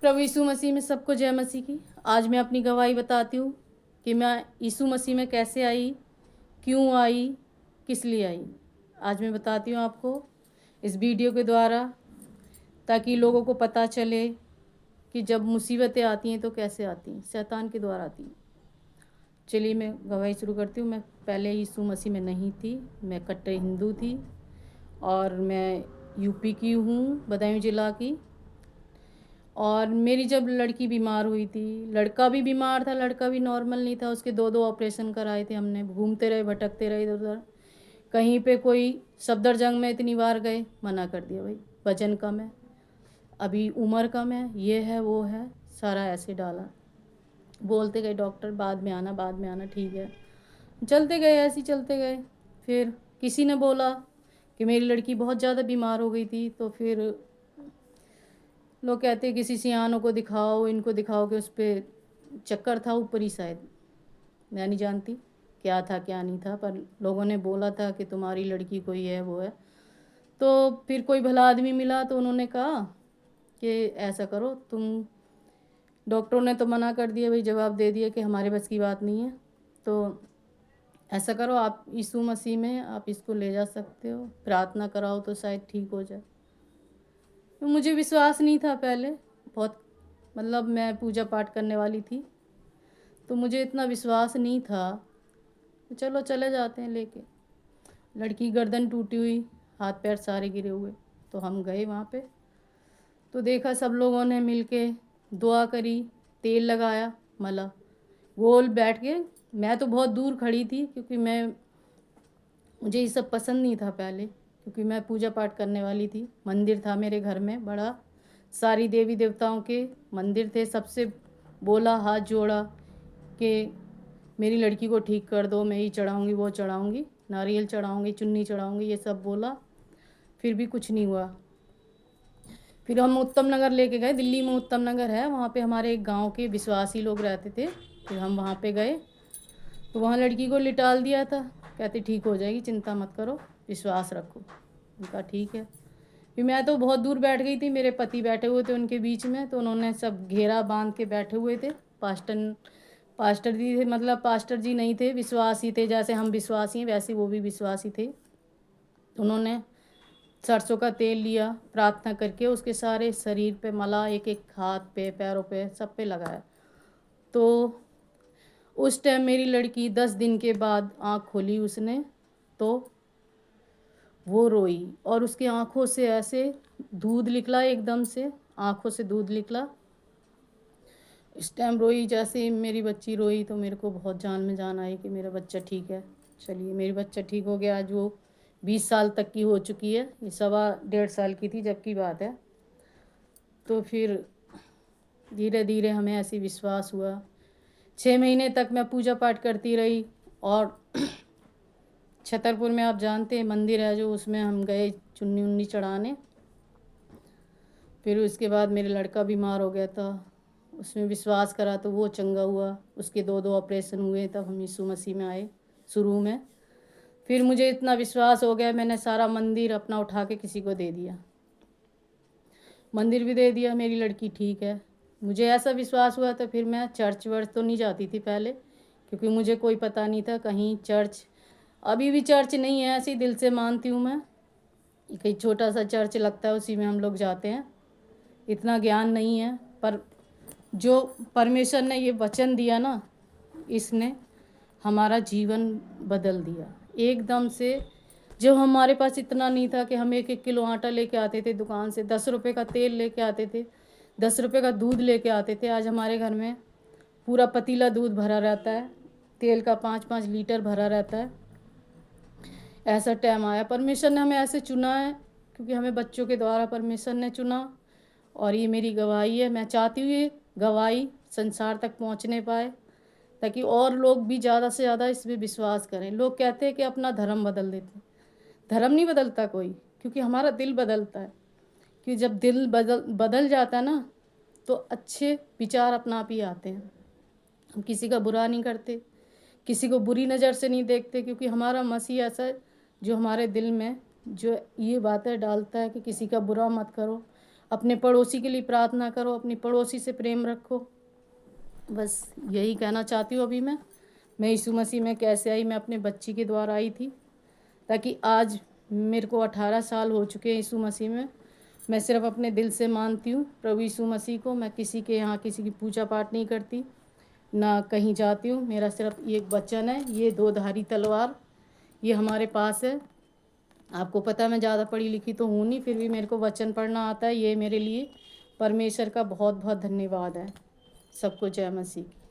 प्रभु यीशु मसीह में सबको जय मसीह की। आज मैं अपनी गवाही बताती हूँ कि मैं यीशु मसीह में कैसे आई, क्यों आई, किस लिए आई। आज मैं बताती हूँ आपको इस वीडियो के द्वारा, ताकि लोगों को पता चले कि जब मुसीबतें आती हैं तो कैसे आती हैं, शैतान के द्वारा आती हैं। चलिए मैं गवाही शुरू करती हूँ। मैं पहले यीशु मसीह में नहीं थी, मैं कट्टर हिंदू थी और मैं यूपी की हूँ, बदायूं जिला की। और मेरी जब लड़की बीमार हुई थी, लड़का भी बीमार था, लड़का भी नॉर्मल नहीं था, उसके दो ऑपरेशन कराए थे हमने। घूमते रहे, भटकते रहे इधर उधर। कहीं पे कोई सफदरजंग में इतनी बार गए, मना कर दिया, भाई वजन कम है, अभी उम्र कम है, ये है वो है, सारा ऐसे डाला। बोलते गए डॉक्टर बाद में आना, बाद में आना, ठीक है। चलते गए, ऐसे ही चलते गए। फिर किसी ने बोला कि मेरी लड़की बहुत ज़्यादा बीमार हो गई थी, तो फिर लोग कहते किसी सियानों को दिखाओ, इनको दिखाओ, कि उस पर चक्कर था ऊपर ही शायद, मैं नहीं जानती क्या था क्या नहीं था, पर लोगों ने बोला था कि तुम्हारी लड़की को ये है वो है। तो फिर कोई भला आदमी मिला तो उन्होंने कहा कि ऐसा करो तुम, डॉक्टरों ने तो मना कर दिया, भाई जवाब दे दिया कि हमारे बस की बात नहीं है, तो ऐसा करो आप यीशु मसीह में आप इसको ले जा सकते हो, प्रार्थना कराओ तो शायद ठीक हो जाए। तो मुझे विश्वास नहीं था पहले बहुत, मतलब मैं पूजा पाठ करने वाली थी, तो मुझे इतना विश्वास नहीं था। तो चलो चले जाते हैं लेके। लड़की गर्दन टूटी हुई, हाथ पैर सारे गिरे हुए, तो हम गए वहाँ पे। तो देखा सब लोगों ने मिल के दुआ करी, तेल लगाया, मला, गोल बैठ के। मैं तो बहुत दूर खड़ी थी, क्योंकि मुझे ये सब पसंद नहीं था पहले, क्योंकि मैं पूजा पाठ करने वाली थी। मंदिर था मेरे घर में बड़ा, सारी देवी देवताओं के मंदिर थे। सबसे बोला, हाथ जोड़ा कि मेरी लड़की को ठीक कर दो, मैं ये चढ़ाऊँगी वो चढ़ाऊँगी, नारियल चढ़ाऊँगी, चुन्नी चढ़ाऊँगी, ये सब बोला। फिर भी कुछ नहीं हुआ। फिर हम उत्तम नगर लेके गए, दिल्ली में उत्तम नगर है, वहाँ पे हमारे एक गांव के विश्वासी लोग रहते थे। फिर हम वहाँ पे गए, तो वहाँ लड़की को लिटाल दिया था। कहते ठीक हो जाएगी, चिंता मत करो, विश्वास रखो। उनका ठीक है। फिर मैं तो बहुत दूर बैठ गई थी, मेरे पति बैठे हुए थे उनके बीच में, तो उन्होंने सब घेरा बांध के बैठे हुए थे। पास्टर जी थे, मतलब पास्टर जी नहीं थे, विश्वासी थे, जैसे हम विश्वासी हैं वैसे वो भी विश्वासी थे। तो उन्होंने सरसों का तेल लिया, प्रार्थना करके उसके सारे शरीर पे मला, एक एक हाथ पे, पैरों पे, सब पे लगाया। तो उस टाइम मेरी लड़की 10 दिन के बाद आँख खोली उसने, तो वो रोई और उसकी आँखों से ऐसे दूध निकला, एकदम से आँखों से दूध निकला। इस टाइम रोई, जैसे ही मेरी बच्ची रोई तो मेरे को बहुत जान में जान आई कि मेरा बच्चा ठीक है। चलिए मेरी बच्चा ठीक हो गया। आज वो 20 साल तक की हो चुकी है, ये 1.25 साल की थी जब की बात है। तो फिर धीरे धीरे हमें ऐसी विश्वास हुआ। 6 महीने तक मैं पूजा पाठ करती रही। और छतरपुर में आप जानते हैं मंदिर है जो, उसमें हम गए चुन्नी उन्नी चढ़ाने। फिर उसके बाद मेरा लड़का बीमार हो गया था, उसमें विश्वास करा तो वो चंगा हुआ। उसके दो ऑपरेशन हुए, तब हम यीशु मसीह में आए शुरू में। फिर मुझे इतना विश्वास हो गया, मैंने सारा मंदिर अपना उठा के किसी को दे दिया, मंदिर भी दे दिया, मेरी लड़की ठीक है। मुझे ऐसा विश्वास हुआ, तो फिर मैं चर्च वर्च तो नहीं जाती थी पहले, क्योंकि मुझे कोई पता नहीं था कहीं चर्च। अभी भी चर्च नहीं है, ऐसी दिल से मानती हूँ मैं। कहीं छोटा सा चर्च लगता है, उसी में हम लोग जाते हैं, इतना ज्ञान नहीं है। पर जो परमेश्वर ने ये वचन दिया ना, इसने हमारा जीवन बदल दिया एकदम से। जो हमारे पास इतना नहीं था कि हम 1-1 किलो आटा लेके आते थे दुकान से, 10 रुपये का तेल लेके आते थे, 10 रुपये का दूध लेके आते थे। आज हमारे घर में पूरा पतीला दूध भरा रहता है, तेल का 5-5 लीटर भरा रहता है। ऐसा टाइम आया, परमेश्वर ने हमें ऐसे चुना है, क्योंकि हमें बच्चों के द्वारा परमेश्वर ने चुना। और ये मेरी गवाही है, मैं चाहती हूँ ये गवाही संसार तक पहुँचने पाए, ताकि और लोग भी ज़्यादा से ज़्यादा इसमें विश्वास करें। लोग कहते हैं कि अपना धर्म बदल देते, धर्म नहीं बदलता कोई, क्योंकि हमारा दिल बदलता है। कि जब दिल बदल जाता है ना, तो अच्छे विचार अपना आप ही आते हैं। हम किसी का बुरा नहीं करते, किसी को बुरी नज़र से नहीं देखते, क्योंकि हमारा मसीह ऐसा है जो हमारे दिल में जो ये बातें डालता है कि किसी का बुरा मत करो, अपने पड़ोसी के लिए प्रार्थना करो, अपनी पड़ोसी से प्रेम रखो। बस यही कहना चाहती हूँ। अभी मैं यीशु मसीह में कैसे आई, मैं अपने बच्ची के द्वारा आई थी, ताकि आज मेरे को 18 साल हो चुके हैं यीशु मसीह में। मैं सिर्फ अपने दिल से मानती हूँ प्रभु यीशु मसीह को। मैं किसी के यहाँ किसी की पूजा पाठ नहीं करती, ना कहीं जाती हूँ। मेरा सिर्फ ये एक वचन है, ये दो धारी तलवार, ये हमारे पास है। आपको पता है मैं ज़्यादा पढ़ी लिखी तो हूँ नहीं, फिर भी मेरे को वचन पढ़ना आता है। ये मेरे लिए परमेश्वर का बहुत बहुत धन्यवाद है। सबको जय मसीह की।